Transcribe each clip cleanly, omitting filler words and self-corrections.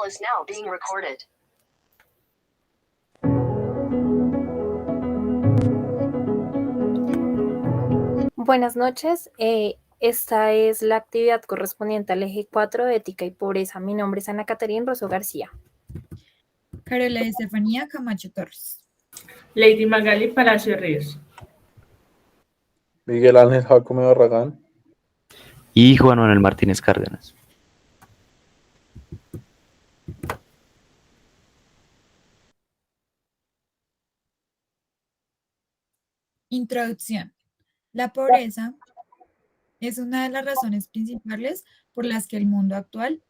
Is now being recorded. Buenas noches, esta es la actividad correspondiente al eje 4 de Ética y Pobreza. Mi nombre es Ana Caterina Rosso García. Carola Estefanía Camacho Torres. Lady Magali Palacio Ríos. Miguel Ángel Jacome Barragán. Y Juan Manuel Martínez Cárdenas. Introducción. La pobreza es una de las razones principales por las que en el mundo actual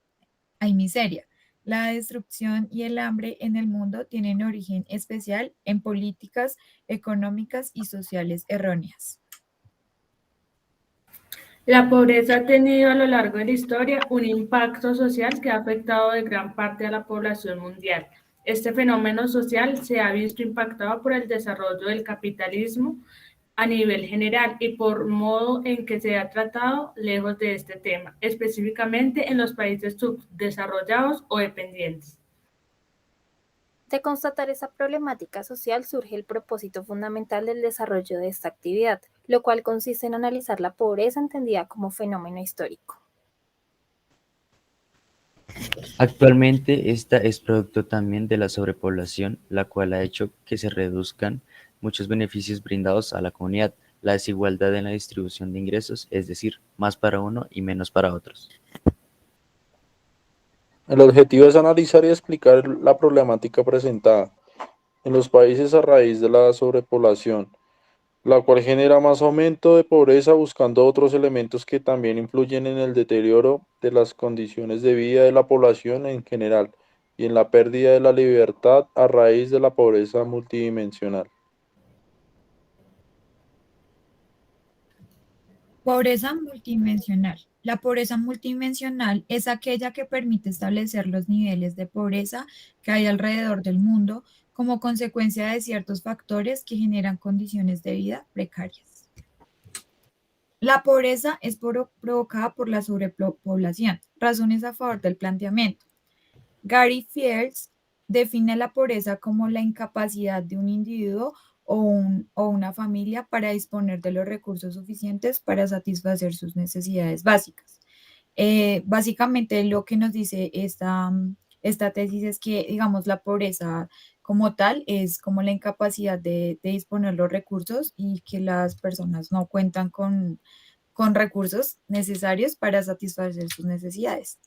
hay miseria. La destrucción y el hambre en el mundo tienen origen especial en políticas económicas y sociales erróneas. La pobreza ha tenido a lo largo de la historia un impacto social que ha afectado de gran parte a la población mundial. Este fenómeno social se ha visto impactado por el desarrollo del capitalismo a nivel general y por modo en que se ha tratado lejos de este tema, específicamente en los países subdesarrollados o dependientes. De constatar esa problemática social surge el propósito fundamental del desarrollo de esta actividad, lo cual consiste en analizar la pobreza entendida como fenómeno histórico. Actualmente esta es producto también de la sobrepoblación, la cual ha hecho que se reduzcan muchos beneficios brindados a la comunidad, la desigualdad en la distribución de ingresos, es decir, más para uno y menos para otros. El objetivo es analizar y explicar la problemática presentada en los países a raíz de la sobrepoblación, la cual genera más aumento de pobreza buscando otros elementos que también influyen en el deterioro de las condiciones de vida de la población en general y en la pérdida de la libertad a raíz de la pobreza multidimensional. Pobreza multidimensional. La pobreza multidimensional es aquella que permite establecer los niveles de pobreza que hay alrededor del mundo como consecuencia de ciertos factores que generan condiciones de vida precarias. La pobreza es provocada por la sobrepoblación. Razones a favor del planteamiento. Gary Fields define la pobreza como la incapacidad de un individuo o una familia para disponer de los recursos suficientes para satisfacer sus necesidades básicas. Básicamente lo que nos dice esta tesis es que, digamos, la pobreza como tal es como la incapacidad de disponer los recursos y que las personas no cuentan con recursos necesarios para satisfacer sus necesidades.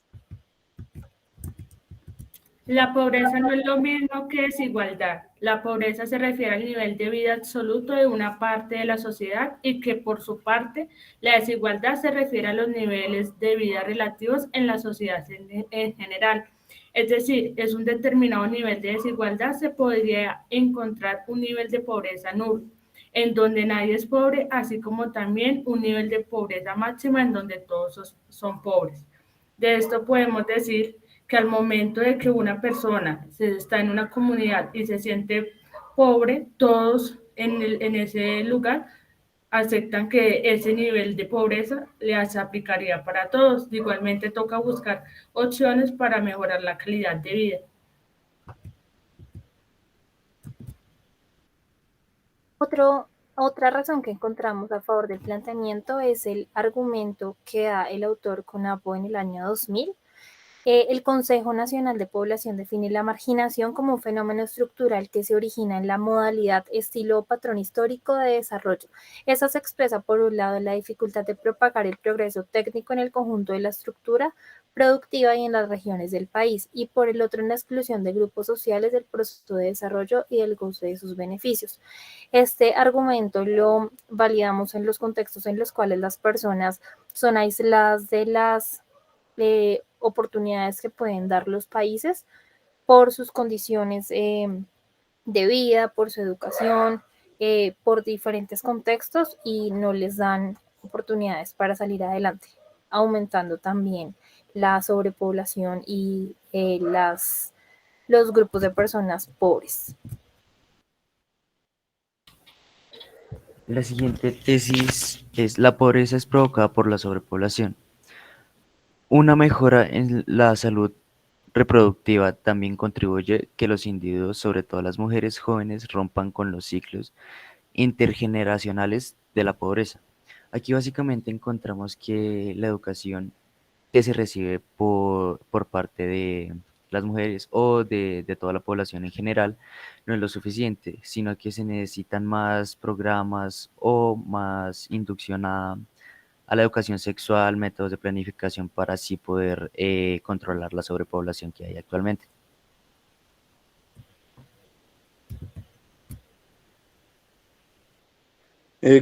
La pobreza no es lo mismo que desigualdad. La pobreza se refiere al nivel de vida absoluto de una parte de la sociedad y que por su parte la desigualdad se refiere a los niveles de vida relativos en la sociedad en general. Es decir, es un determinado nivel de desigualdad, se podría encontrar un nivel de pobreza nulo, en donde nadie es pobre, así como también un nivel de pobreza máxima en donde todos son pobres. De esto podemos decir que al momento de que una persona se está en una comunidad y se siente pobre, todos en ese lugar aceptan que ese nivel de pobreza les aplicaría para todos. Igualmente toca buscar opciones para mejorar la calidad de vida. Otra razón que encontramos a favor del planteamiento es el argumento que da el autor Conapo en el año 2000. El Consejo Nacional de Población define la marginación como un fenómeno estructural que se origina en la modalidad, estilo o patrón histórico de desarrollo. Esa se expresa por un lado en la dificultad de propagar el progreso técnico en el conjunto de la estructura productiva y en las regiones del país, y por el otro en la exclusión de grupos sociales del proceso de desarrollo y del goce de sus beneficios. Este argumento lo validamos en los contextos en los cuales las personas son aisladas de las oportunidades que pueden dar los países por sus condiciones de vida, por su educación, por diferentes contextos y no les dan oportunidades para salir adelante, aumentando también la sobrepoblación y los grupos de personas pobres. La siguiente tesis es: la pobreza es provocada por la sobrepoblación. Una mejora en la salud reproductiva también contribuye que los individuos, sobre todo las mujeres jóvenes, rompan con los ciclos intergeneracionales de la pobreza. Aquí básicamente encontramos que la educación que se recibe por parte de las mujeres o de toda la población en general no es lo suficiente, sino que se necesitan más programas o más inducción a la educación sexual, métodos de planificación para así poder controlar la sobrepoblación que hay actualmente.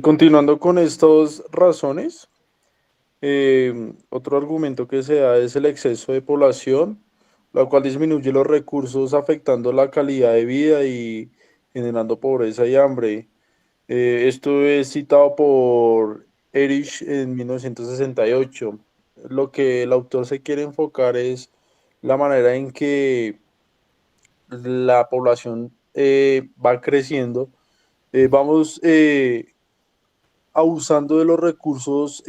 Continuando con estas razones, otro argumento que se da es el exceso de población, la cual disminuye los recursos afectando la calidad de vida y generando pobreza y hambre. Esto es citado por Erich en 1968. Lo que el autor se quiere enfocar es la manera en que la población va creciendo. Vamos abusando de los recursos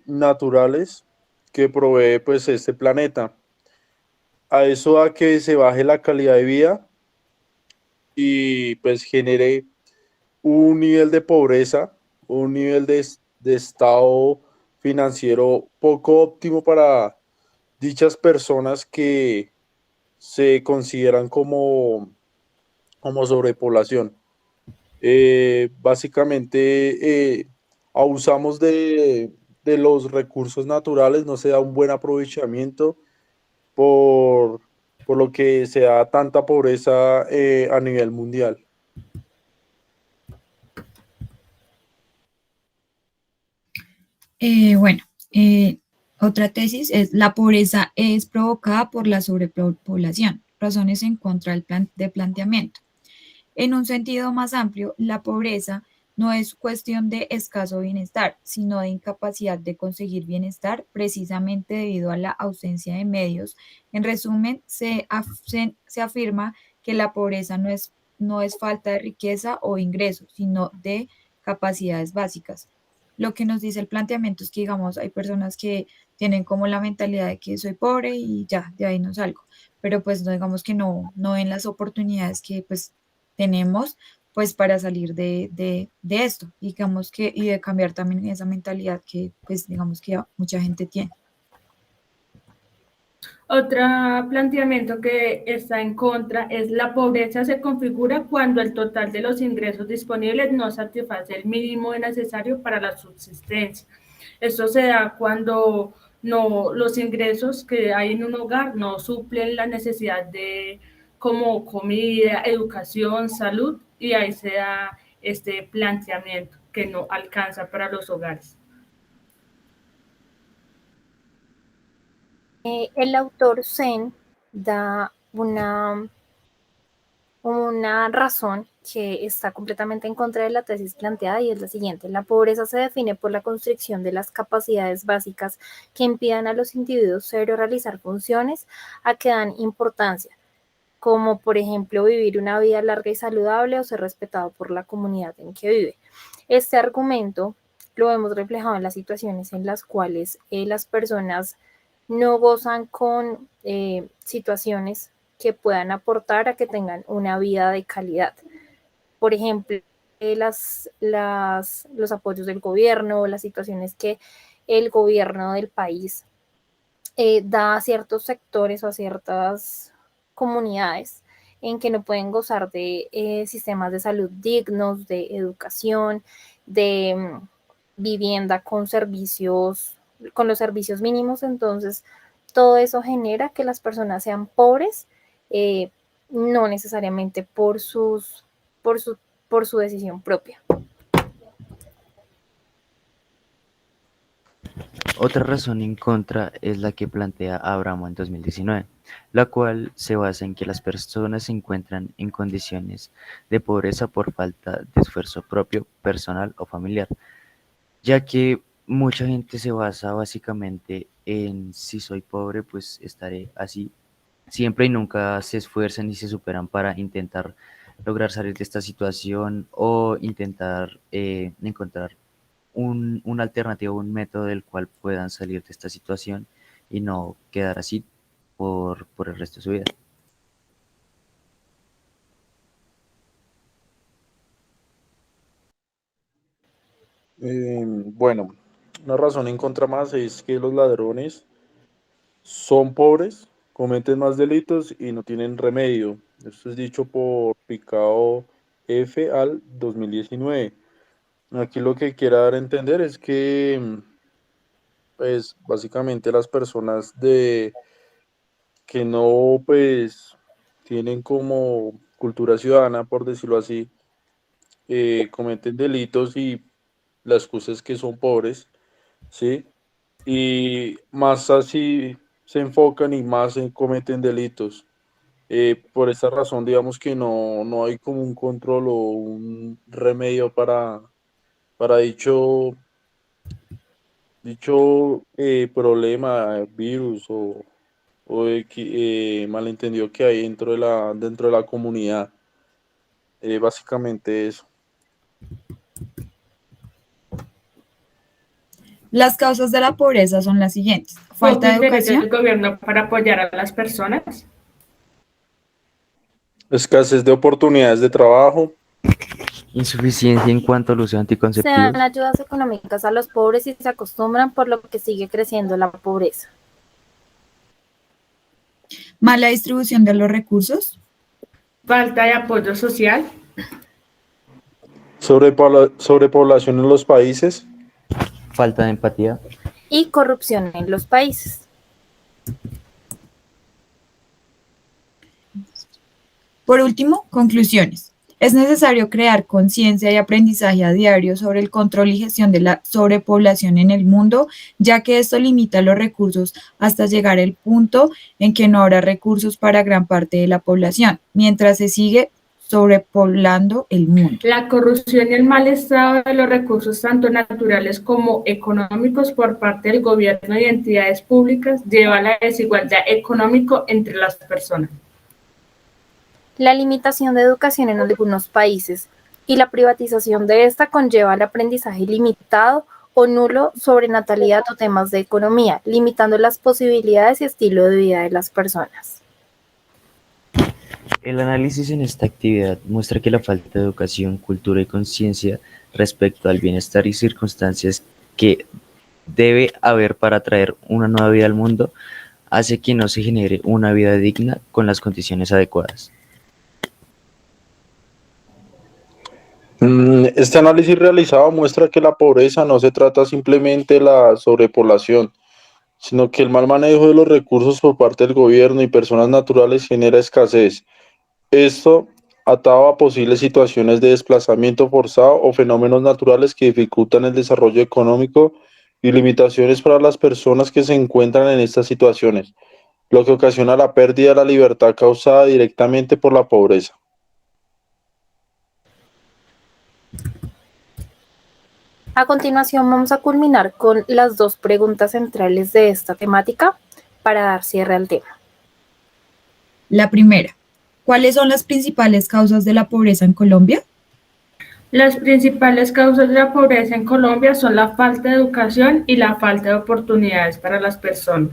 naturales que provee pues este planeta. A eso a que se baje la calidad de vida y pues genere un nivel de pobreza, un nivel de estado financiero poco óptimo para dichas personas que se consideran como sobrepoblación. Básicamente abusamos de los recursos naturales, no se da un buen aprovechamiento por, por lo que se da tanta pobreza a nivel mundial. Bueno, otra tesis es la pobreza es provocada por la sobrepoblación, razones en contra de planteamiento. En un sentido más amplio, la pobreza no es cuestión de escaso bienestar, sino de incapacidad de conseguir bienestar precisamente debido a la ausencia de medios. En resumen, se afirma que la pobreza no es falta de riqueza o ingresos, sino de capacidades básicas. Lo que nos dice el planteamiento es que, digamos, hay personas que tienen como la mentalidad de que soy pobre y ya, de ahí no salgo, pero pues no digamos que no ven las oportunidades que pues tenemos pues para salir de esto, digamos que, y de cambiar también esa mentalidad que pues digamos que mucha gente tiene. Otro planteamiento que está en contra es la pobreza se configura cuando el total de los ingresos disponibles no satisface el mínimo necesario para la subsistencia. Esto se da cuando no, los ingresos que hay en un hogar no suplen la necesidad de como comida, educación, salud, y ahí se da este planteamiento que no alcanza para los hogares. El autor Zen da una razón que está completamente en contra de la tesis planteada y es la siguiente. La pobreza se define por la constricción de las capacidades básicas que impidan a los individuos ser o realizar funciones a que dan importancia, como por ejemplo vivir una vida larga y saludable o ser respetado por la comunidad en que vive. Este argumento lo vemos reflejado en las situaciones en las cuales las personas no gozan con situaciones que puedan aportar a que tengan una vida de calidad. Por ejemplo, los apoyos del gobierno, las situaciones que el gobierno del país da a ciertos sectores o a ciertas comunidades en que no pueden gozar de sistemas de salud dignos, de educación, de vivienda con servicios, con los servicios mínimos. Entonces, todo eso genera que las personas sean pobres, eh, no necesariamente por su decisión propia. Otra razón en contra es la que plantea Abramo en 2019, la cual se basa en que las personas se encuentran en condiciones de pobreza por falta de esfuerzo propio, personal o familiar, ya que mucha gente se basa básicamente en si soy pobre, pues estaré así siempre y nunca se esfuerzan y se superan para intentar lograr salir de esta situación o intentar encontrar una alternativa, un método del cual puedan salir de esta situación y no quedar así por el resto de su vida. Bueno, una razón en contra más es que los ladrones son pobres, cometen más delitos y no tienen remedio. Esto es dicho por Picao F. al 2019. Aquí lo que quiera dar a entender es que, pues, básicamente las personas que no, pues, tienen como cultura ciudadana, por decirlo así, cometen delitos y la excusa es que son pobres, ¿sí? Y más así se enfocan y más se cometen delitos. Por esta razón, digamos que no hay como un control o un remedio para dicho problema, virus o malentendido que hay dentro de la comunidad. Básicamente eso. Las causas de la pobreza son las siguientes: ¿Poco falta de interés educación, del gobierno para apoyar a las personas? Escasez de oportunidades de trabajo, Insuficiencia en cuanto al uso de Se dan anticonceptivos, ayudas económicas a los pobres y se acostumbran, por lo que sigue creciendo la pobreza. mala distribución de los recursos, Falta de apoyo social, sobrepoblación en los países, falta de empatía, Y corrupción en los países. Por último, conclusiones. Es necesario crear conciencia y aprendizaje a diario sobre el control y gestión de la sobrepoblación en el mundo, ya que esto limita los recursos hasta llegar al punto en que no habrá recursos para gran parte de la población, mientras se sigue sobrepoblando el mundo. la corrupción y el mal estado de los recursos tanto naturales como económicos por parte del gobierno y entidades públicas lleva a la desigualdad económica entre las personas. La limitación de educación en algunos países y la privatización de esta conlleva el aprendizaje ilimitado o nulo sobre natalidad o temas de economía, limitando las posibilidades y estilo de vida de las personas. El análisis en esta actividad muestra que la falta de educación, cultura y conciencia respecto al bienestar y circunstancias que debe haber para traer una nueva vida al mundo hace que no se genere una vida digna con las condiciones adecuadas. Este análisis realizado muestra que la pobreza no se trata simplemente de la sobrepoblación, sino que el mal manejo de los recursos por parte del gobierno y personas naturales genera escasez. Esto atado a posibles situaciones de desplazamiento forzado o fenómenos naturales que dificultan el desarrollo económico y limitaciones para las personas que se encuentran en estas situaciones, lo que ocasiona la pérdida de la libertad causada directamente por la pobreza. A continuación vamos a culminar con las dos preguntas centrales de esta temática para dar cierre al tema. La primera, ¿cuáles son las principales causas de la pobreza en Colombia? Las principales causas de la pobreza en Colombia son la falta de educación y la falta de oportunidades para las personas.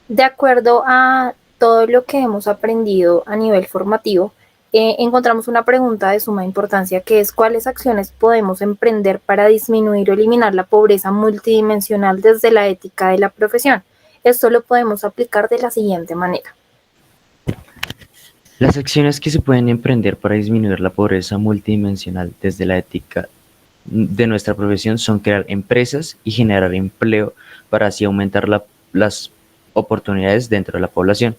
De acuerdo a todo lo que hemos aprendido a nivel formativo, encontramos una pregunta de suma importancia que es ¿cuáles acciones podemos emprender para disminuir o eliminar la pobreza multidimensional desde la ética de la profesión? Esto lo podemos aplicar de la siguiente manera. Las acciones que se pueden emprender para disminuir la pobreza multidimensional desde la ética de nuestra profesión son crear empresas y generar empleo para así aumentar las oportunidades dentro de la población.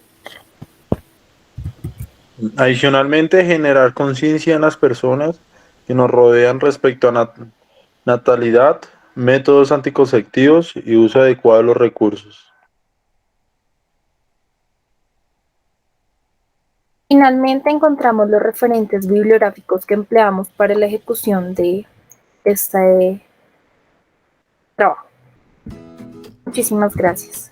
Adicionalmente, generar conciencia en las personas que nos rodean respecto a natalidad, métodos anticonceptivos y uso adecuado de los recursos. Finalmente encontramos los referentes bibliográficos que empleamos para la ejecución de este trabajo. Muchísimas gracias.